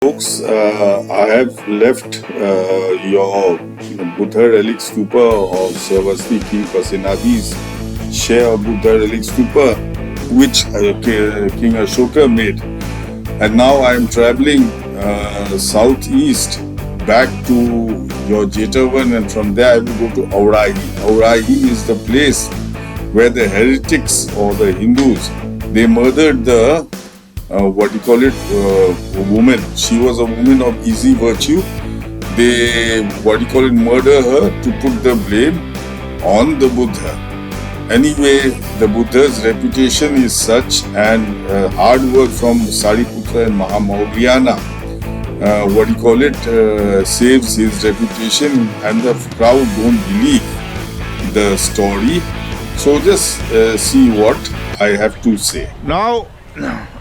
Folks, I have left your Buddha relic stupa of Sarvasthi King Pasenadi's share of Buddha relic stupa, which King Ashoka made. And now I am traveling southeast back to your Jetavan, and from there I will go to Aourahi. Aourahi is the place where the heretics or the Hindus, they murdered the woman. She was a woman of easy virtue. They, murder her to put the blame on the Buddha. Anyway, the Buddha's reputation is such, and hard work from Sariputra and Mahamaugliana, saves his reputation, and the crowd don't believe the story. So just see what I have to say. Now,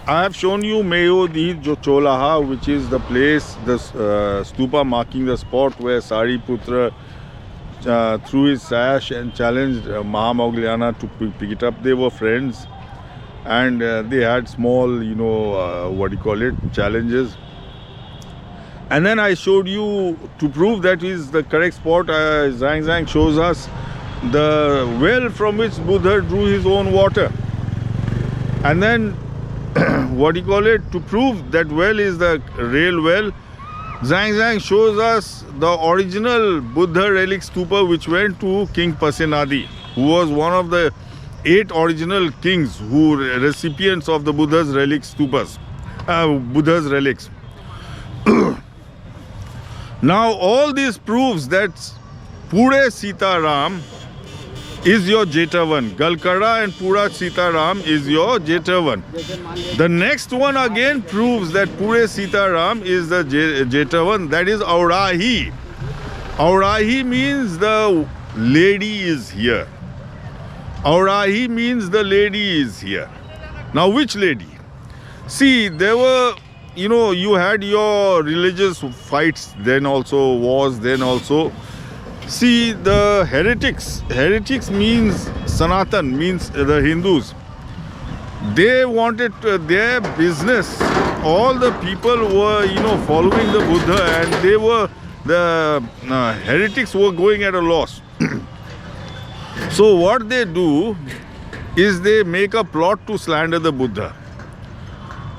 I have shown you Mayo di Cholaha, which is the place, the stupa marking the spot where Sariputra threw his sash and challenged Mahamaugliana to pick it up. They were friends, and they had small, challenges. And then I showed you, to prove that is the correct spot, Zhang shows us the well from which Buddha drew his own water. And then to prove that well is the real well, Zhang shows us the original Buddha relic stupa which went to King Pasenadi, who was one of the 8 original kings who were recipients of the Buddha's relic stupas, Buddha's relics. Now all this proves that Pure Sita Ram is your Jetavan. Galkara and Pura Sita Ram is your Jetavan. The next one again proves that Pure Sita Ram is the Jetavan, that is Aourahi. Aourahi means the lady is here. Aourahi means the lady is here. Now which lady? See, there were, you had your religious fights then also, wars then also. See, the heretics means Sanatan, means the Hindus. They wanted their business. All the people were, following the Buddha, and they were, the heretics were going at a loss. So what they do is they make a plot to slander the Buddha.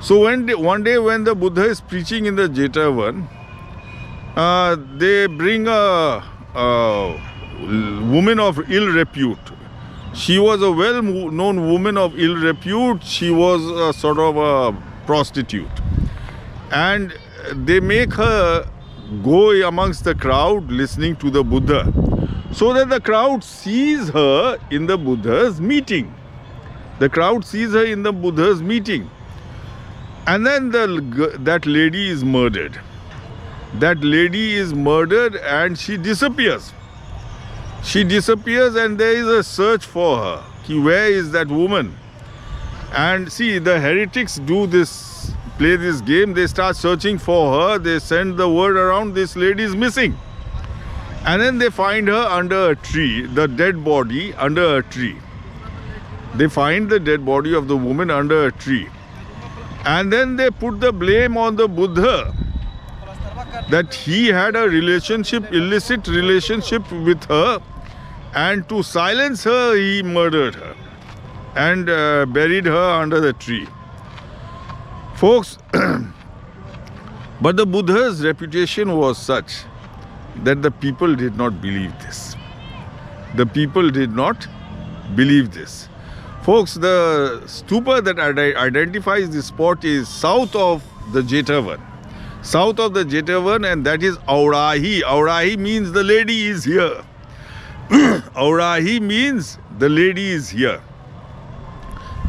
So one day when the Buddha is preaching in the Jetavan, they bring a woman of ill repute. She was a well-known woman of ill repute. She was a sort of a prostitute. And they make her go amongst the crowd listening to the Buddha, so that the crowd sees her in the Buddha's meeting. The crowd sees her in the Buddha's meeting. And then that lady is murdered. That lady is murdered and she disappears. She disappears, and there is a search for her. Where is that woman? And see, the heretics play this game. They start searching for her. They send the word around, this lady is missing. And then they find her under a tree, the dead body under a tree. They find the dead body of the woman under a tree. And then they put the blame on the Buddha, that he had a illicit relationship with her, and to silence her, he murdered her and buried her under the tree. Folks, but the Buddha's reputation was such that the people did not believe this. The people did not believe this. Folks, the stupa that identifies this spot is south of the Jetavan. South of the Jetavan, and that is Aourahi. Aourahi means the lady is here. Aourahi means the lady is here.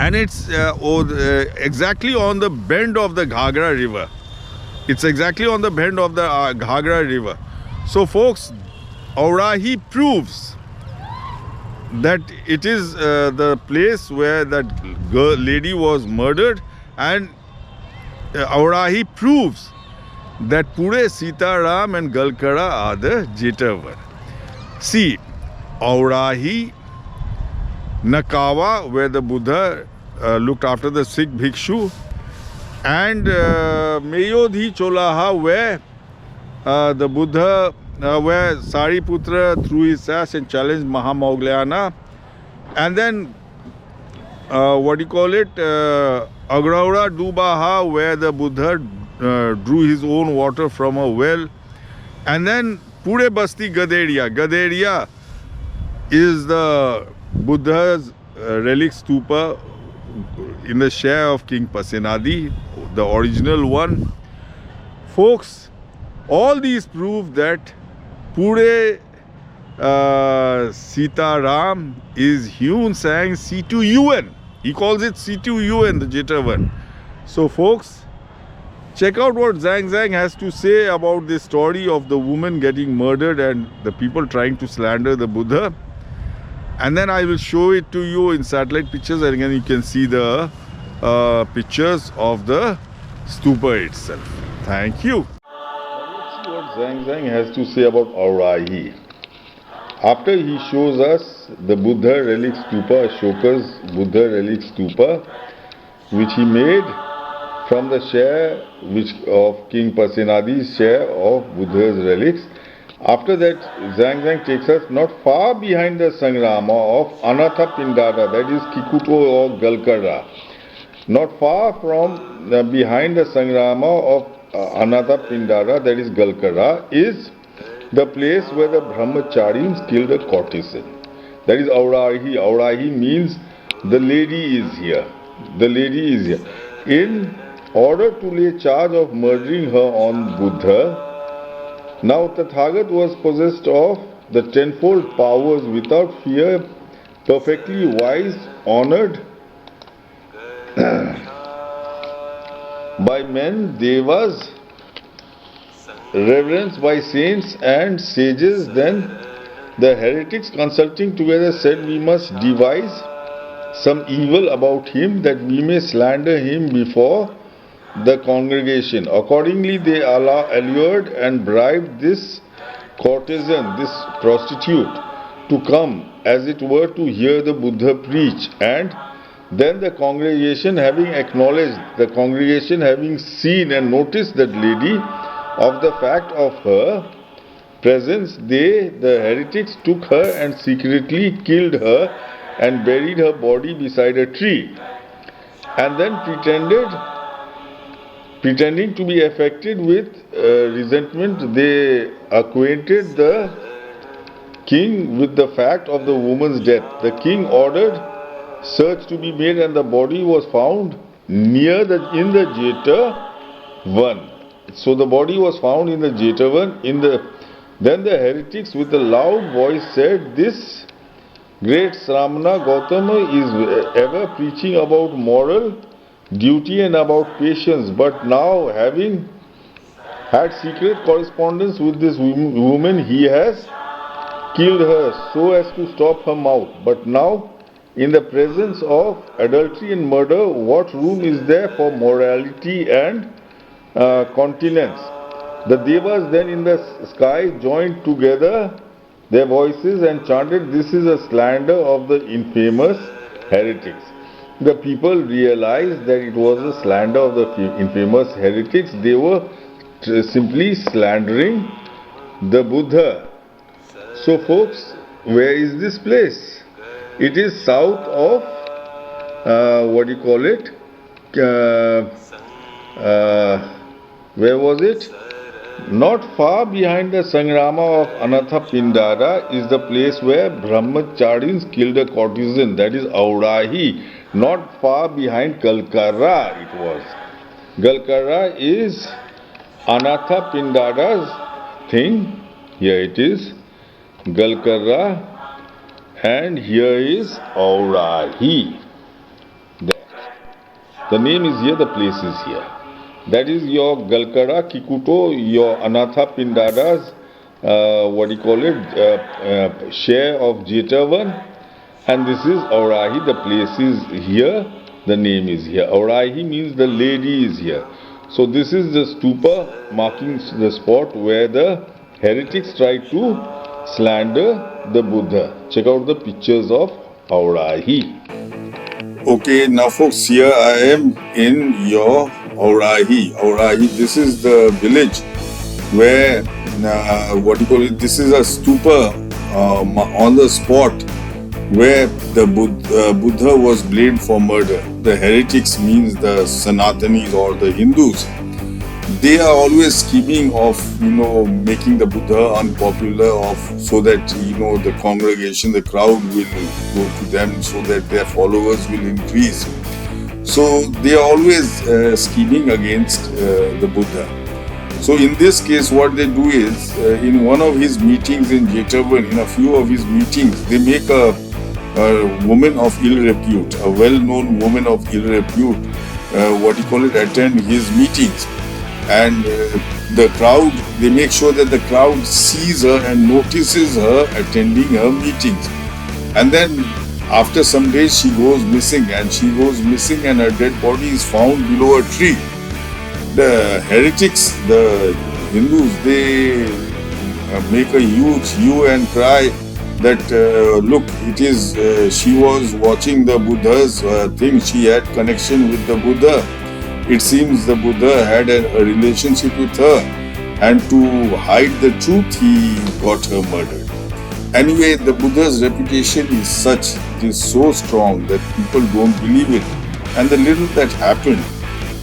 And it's exactly on the bend of the Ghagra river. It's exactly on the bend of the Ghagra river. So folks, Aourahi proves that it is the place where that lady was murdered, and Aourahi proves that Pure Sita Ram and Galkara are the Jetavan. See, Aourahi, Nakawa, where the Buddha looked after the sick bhikshu, And Mayodhi Cholaha, where the Buddha, where Sariputra threw his sash and challenged Mahamaugliana. And then, Aourahi Dubaha, where the Buddha drew his own water from a well. And then Pure Basti Gaderia. Gaderia is the Buddha's relic stupa in the share of King Pasenadi, the original one. Folks, all these prove that Pure Sitaram is Huen Tsang C2UN. He calls it C2UN, the Jetavan. So folks, check out what Zhang has to say about this story of the woman getting murdered and the people trying to slander the Buddha. And then I will show it to you in satellite pictures, and again you can see the pictures of the stupa itself. Thank you. Let's see what Zhang has to say about Aourahi. After he shows us the Buddha relic stupa, Ashoka's Buddha relic stupa, which he made from the share of King Pasenadi's share of Buddha's relics. After that, Zhang takes us not far behind the sanghramma of Anathapindika, that is Kikuto or Galkara. Not far from behind the sanghramma of Anathapindika, that is Galkara, is the place where the Brahmacharis killed a courtesan. That is Aourahi. Aourahi means the lady is here. The lady is here. In order to lay charge of murdering her on Buddha, now Tathagat was possessed of the tenfold powers without fear, perfectly wise, honored by men, Devas, reverenced by saints and sages. Then the heretics consulting together said, we must devise some evil about him that we may slander him before the congregation. Accordingly, they allured and bribed this courtesan, this prostitute, to come, as it were, to hear the Buddha preach. And then the congregation having acknowledged, the congregation having seen and noticed that lady of the fact of her presence, they, the heretics, took her and secretly killed her and buried her body beside a tree. And then pretending to be affected with resentment, they acquainted the king with the fact of the woman's death. The king ordered search to be made, and the body was found in the Jetavan. So the body was found in the Jetavan. Then the heretics with a loud voice said, this great sramana Gautam is ever preaching about moral duty and about patience, but now having had secret correspondence with this woman, he has killed her so as to stop her mouth. But now, in the presence of adultery and murder, what room is there for morality and continence? The Devas then in the sky joined together their voices and chanted, this is a slander of the infamous heretics. The people realized that it was a slander of the infamous heretics. They were simply slandering the Buddha. So folks, where is this place? It is south of, where was it? Not far behind the sanghramma of Anathapindika is the place where Brahmacharis killed a courtesan, that is Aourahi. Not far behind Galkara it was. Galkara is Anathapindika's thing. Here it is. Galkara, and here is Aourahi. The name is here, the place is here. That is your Galkara, Kikuto, your Anathapindika's share of Jetavan, and this is Aourahi. The place is here, the name is here. Aourahi means the lady is here. So this is the stupa marking the spot where the heretics tried to slander the Buddha. Check out the pictures of Aourahi. Okay, now folks, here I am in your Aourahi. Aourahi, this is the village where, this is a stupa on the spot where the Buddha was blamed for murder. The heretics means the Sanatanis or the Hindus. They are always scheming of, making the Buddha unpopular, so that, the congregation, the crowd will go to them, so that their followers will increase. So they are always scheming against the Buddha. So in this case, what they do is, in one of his meetings in Jetavan, in a few of his meetings, they make a woman of ill repute, a well-known woman of ill repute, attend his meetings. And the crowd, they make sure that the crowd sees her and notices her attending her meetings. And then after some days she goes missing, and her dead body is found below a tree. The heretics, the Hindus, they make a huge hue and cry that look, it is she was watching the Buddha's thing, she had connection with the Buddha. It seems the Buddha had a relationship with her, and to hide the truth, he got her murdered. Anyway, the Buddha's reputation is such, it is so strong that people don't believe it. And the little that happened,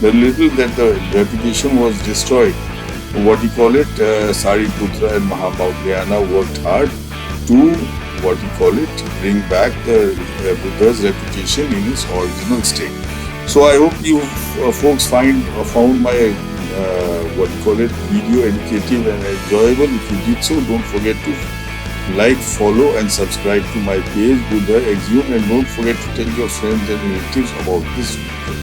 the little that the reputation was destroyed, Sariputra and Mahabhautyayana worked hard to, bring back the Buddha's reputation in its original state. So I hope you folks found my video educative and enjoyable. If you did so, don't forget to like, follow and subscribe to my page, Buddha Exhumed, and don't forget to tell your friends and relatives about this video.